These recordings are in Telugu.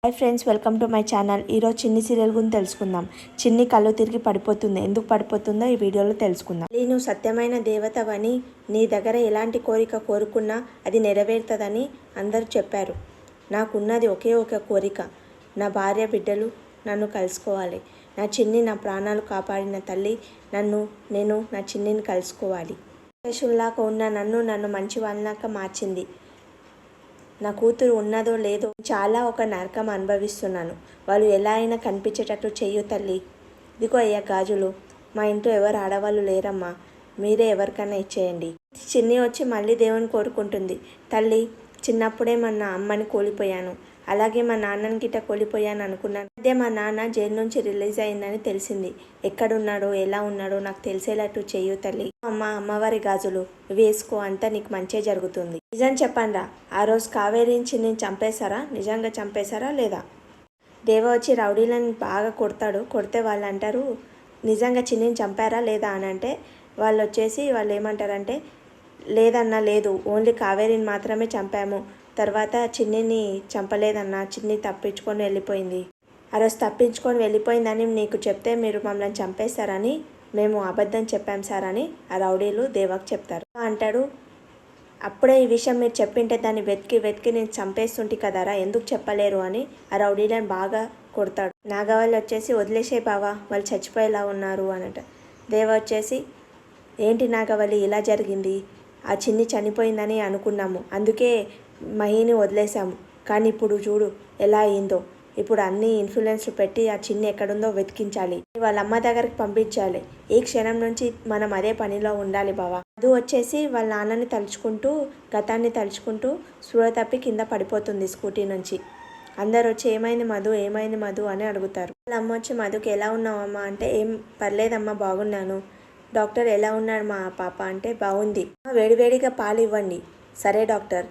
Hi friends, welcome to my channel. ఈరోజు చిన్ని సీరియల్ గురించి తెలుసుకుందాం. చిన్ని కళ్ళు తిరిగి పడిపోతుంది. ఎందుకు పడిపోతుందో ఈ వీడియోలో తెలుసుకుందాం. నువ్వు సత్యమైన దేవతవని, నీ దగ్గర ఎలాంటి కోరిక కోరుకున్నా అది నెరవేరుతుందని అందరూ చెప్పారు. నాకున్నది ఒకే ఒక కోరిక, నా భార్య బిడ్డలు నన్ను కలుసుకోవాలి. నా చిన్ని నా ప్రాణాలు కాపాడిన తల్లి నేను నా చిన్నిని కలుసుకోవాలి. శేషుల్లాగా ఉన్న నన్ను మంచివాళ్ళలాగా మార్చింది. నా కూతురు ఉన్నదో లేదో చాలా ఒక నరకం అనుభవిస్తున్నాను. వాళ్ళు ఎలా అయినా కనిపించేటట్టు చెయ్యు తల్లి. ఇదిగో అయ్యా గాజులు. మా ఇంట్లో ఎవరు ఆడవాళ్ళు లేరమ్మా, మీరే ఎవరికైనా ఇచ్చేయండి. చిన్ని వచ్చి మళ్ళీ దేవుని కోరుకుంటుంది. తల్లి, చిన్నప్పుడే మా అమ్మని కోల్పోయాను, అలాగే మా నాన్నని గిట్ట కోల్పోయాను అనుకున్నాను. అదే మా నాన్న జైలు నుంచి రిలీజ్ అయిందని తెలిసింది. ఎక్కడున్నాడో ఎలా ఉన్నాడో నాకు తెలిసేటట్టు చెయ్యు తల్లి. అమ్మవారి గాజులు వేసుకో, అంతా నీకు మంచే జరుగుతుంది. నిజం చెప్పండ్రా, ఆ రోజు కావేరించి నేను చంపేశారా? నిజంగా చంపేశారా లేదా? దేవ వచ్చి రౌడీలను బాగా కొడితే వాళ్ళు అంటారు నిజంగా చిన్నిని చంపారా లేదా అని. అంటే వాళ్ళు ఏమంటారంటే లేదన్నా, లేదు, ఓన్లీ కావేరిని మాత్రమే చంపాము, తర్వాత చిన్నిని చంపలేదన్నా, చిన్ని తప్పించుకొని వెళ్ళిపోయింది. ఆ రోజు తప్పించుకొని వెళ్ళిపోయిందని నీకు చెప్తే మీరు మమ్మల్ని చంపేస్తారని మేము అబద్ధం చెప్పాం సార్ అని ఆ రౌడీలు దేవాకు చెప్తారు. అంటాడు, అప్పుడే ఈ విషయం మీరు చెప్పింటే దాన్ని వెతికి నేను చంపేస్తుంటే కదరా, ఎందుకు చెప్పలేరు అని ఆ రౌడీలను బాగా కొడతాడు. నాగవల్లి వచ్చేసి వదిలేసే బావా, వాళ్ళు చచ్చిపోయేలా ఉన్నారు అనట. దేవ వచ్చేసి ఏంటి నాగవల్లి ఇలా జరిగింది, ఆ చిన్ని చనిపోయిందని అనుకున్నాము, అందుకే మహిని వదిలేసాము, కానీ ఇప్పుడు చూడు ఎలా అయిందో. ఇప్పుడు అన్ని ఇన్ఫ్లుయెన్స్లు పెట్టి ఆ చిన్ని ఎక్కడుందో వెతికించాలి, వాళ్ళ అమ్మ దగ్గరికి పంపించాలి. ఈ క్షణం నుంచి మనం అదే పనిలో ఉండాలి బావా. అది వచ్చేసి వాళ్ళ నాన్నని తలుచుకుంటూ, గతాన్ని తలుచుకుంటూ స్పృహ తప్పి కింద పడిపోతుంది స్కూటీ నుంచి. అందరు వచ్చి ఏమైంది మధు అని అడుగుతారు. వాళ్ళ అమ్మ వచ్చి మధుకి ఎలా ఉన్నావమ్మా అంటే ఏం పర్లేదమ్మా, బాగున్నాను. డాక్టర్ ఎలా ఉన్నాడు మా పాప అంటే బాగుంది. వేడివేడిగా పాలు ఇవ్వండి. సరే డాక్టర్.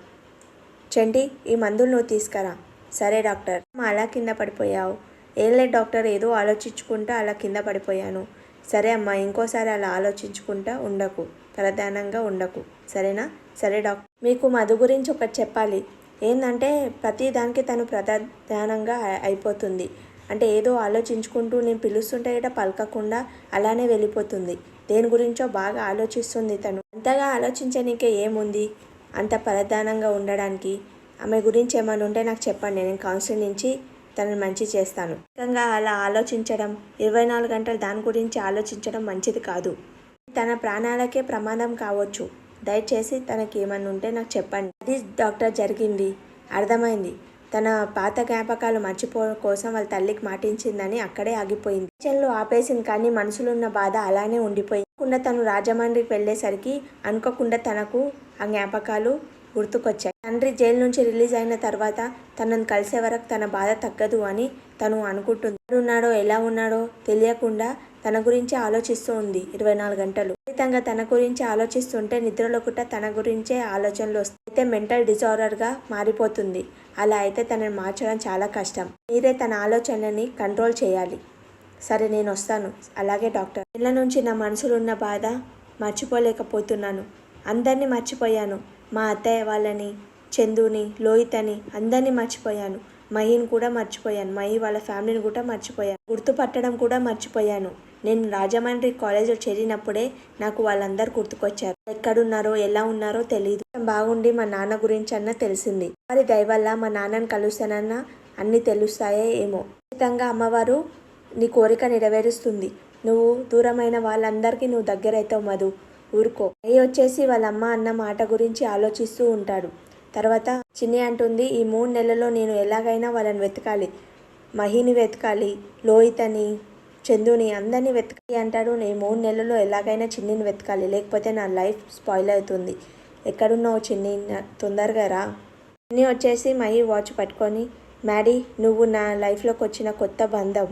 చండి, ఈ మందులు నువ్వు తీసుకురా. సరే డాక్టర్. అలా కింద పడిపోయావు? ఏం లేదు డాక్టర్, ఏదో ఆలోచించుకుంటా అలా కింద పడిపోయాను. సరే అమ్మా, ఇంకోసారి అలా ఆలోచించుకుంటా ఉండకు, ప్రధానంగా ఉండకు, సరేనా? సరే డాక్టర్. మీకు మధు గురించి ఒకటి చెప్పాలి. ఏంటంటే ప్రతిదానికి తను ప్రధానంగా అయిపోతుంది. అంటే ఏదో ఆలోచించుకుంటూ నేను పిలుస్తుంటే కూడా పలకకుండా అలానే వెళ్ళిపోతుంది. దేని గురించో బాగా ఆలోచిస్తుంది తను. అంతగా ఆలోచించనీకే ఏముంది అంత ప్రధానంగా ఉండడానికి? ఆమె గురించి ఏమైనా ఉంటే నాకు చెప్పండి, నేను కౌన్సిలింగ్ నుంచి తనని మంచి చేస్తాను. ముఖ్యంగా అలా ఆలోచించడం, 24 గంటలు దాని గురించి ఆలోచించడం మంచిది కాదు. తన ప్రాణాలకే ప్రమాదం కావచ్చు. దయచేసి తనకి ఏమైనా ఉంటే నాకు చెప్పండి. అది డాక్టర్ జరిగింది, అర్థమైంది. తన పాత జ్ఞాపకాలు మర్చిపోవడం కోసం వాళ్ళ తల్లికి మాటించిందని అక్కడే ఆగిపోయింది. కిచెన్లో ఆపేసింది, కానీ మనసులో ఉన్న బాధ అలానే ఉండిపోయింది. తను రాజమండ్రికి వెళ్ళేసరికి అనుకోకుండా తనకు ఆ జ్ఞాపకాలు గుర్తుకొచ్చాయి. తండ్రి జైలు నుంచి రిలీజ్ అయిన తర్వాత తనను కలిసే వరకు తన బాధ తగ్గదు అని తను అనుకుంటుంది. ఎక్కడున్నాడో ఎలా ఉన్నాడో తెలియకుండా తన గురించి ఆలోచిస్తూ ఉంది 24 గంటలు. ఖచ్చితంగా తన గురించి ఆలోచిస్తుంటే నిద్రలో కూడా తన గురించే ఆలోచనలు వస్తాయి. అయితే మెంటల్ డిజార్డర్గా మారిపోతుంది. అలా అయితే తనని మార్చడం చాలా కష్టం. మీరే తన ఆలోచనని కంట్రోల్ చేయాలి. సరే, నేను వస్తాను. అలాగే డాక్టర్. ఇళ్ళ నుంచి నా మనసులో ఉన్న బాధ మర్చిపోలేకపోతున్నాను. అందరినీ మర్చిపోయాను. మా అత్తయ్య వాళ్ళని, చందుని, లోహితని అందరినీ మర్చిపోయాను. మహిని కూడా మర్చిపోయాను. మహి వాళ్ళ ఫ్యామిలీని కూడా మర్చిపోయాను. గుర్తుపట్టడం కూడా మర్చిపోయాను. నేను రాజమండ్రి కాలేజ్లో చేరినప్పుడే నాకు వాళ్ళందరూ గుర్తుకొచ్చారు. ఎక్కడున్నారో ఎలా ఉన్నారో తెలియదు. బాగుండి మా నాన్న గురించి అన్న తెలిసింది. వారి దయ వల్ల మా నాన్నని కలుస్తానన్నా అన్నీ తెలుస్తాయే ఏమో. ఖచ్చితంగా అమ్మవారు నీ కోరిక నెరవేరుస్తుంది. నువ్వు దూరమైన వాళ్ళందరికీ నువ్వు దగ్గరైతావు మధు, ఊరుకో. అయ్యి వచ్చేసి వాళ్ళ అమ్మ అన్న మాట గురించి ఆలోచిస్తూ ఉంటాడు. తర్వాత చిన్ని అంటుంది, ఈ 3 నెలల్లో నేను ఎలాగైనా వాళ్ళని వెతకాలి. మహిని వెతకాలి, లోహితని, చందుని అందరినీ వెతకాలి అంటాడు. నేను 3 నెలల్లో ఎలాగైనా చిన్నిని వెతకాలి, లేకపోతే నా లైఫ్ స్పాయిల్ అవుతుంది. ఎక్కడున్నావు చిన్ని, తొందరగా రా. చిన్ని వచ్చేసి మహి వాచ్ పట్టుకొని, మ్యాడీ, నువ్వు నా లైఫ్లోకి వచ్చిన కొత్త బంధం.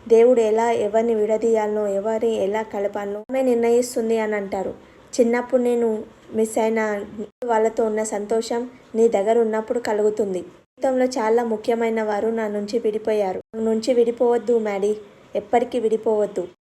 దేవుడు ఎవరిని విడదీయాలనో, ఎవరిని ఎలా కలపాలనో ఆమె నిర్ణయిస్తుంది అని అంటారు. చిన్నప్పుడు నేను మిస్ అయిన వాళ్ళతో ఉన్న సంతోషం నీ దగ్గర ఉన్నప్పుడు కలుగుతుంది. జీవితంలో చాలా ముఖ్యమైన వారు నా నుంచి విడిపోయారు. నా నుంచి విడిపోవద్దు మ్యాడీ, ఎప్పటికీ విడిపోవద్దు.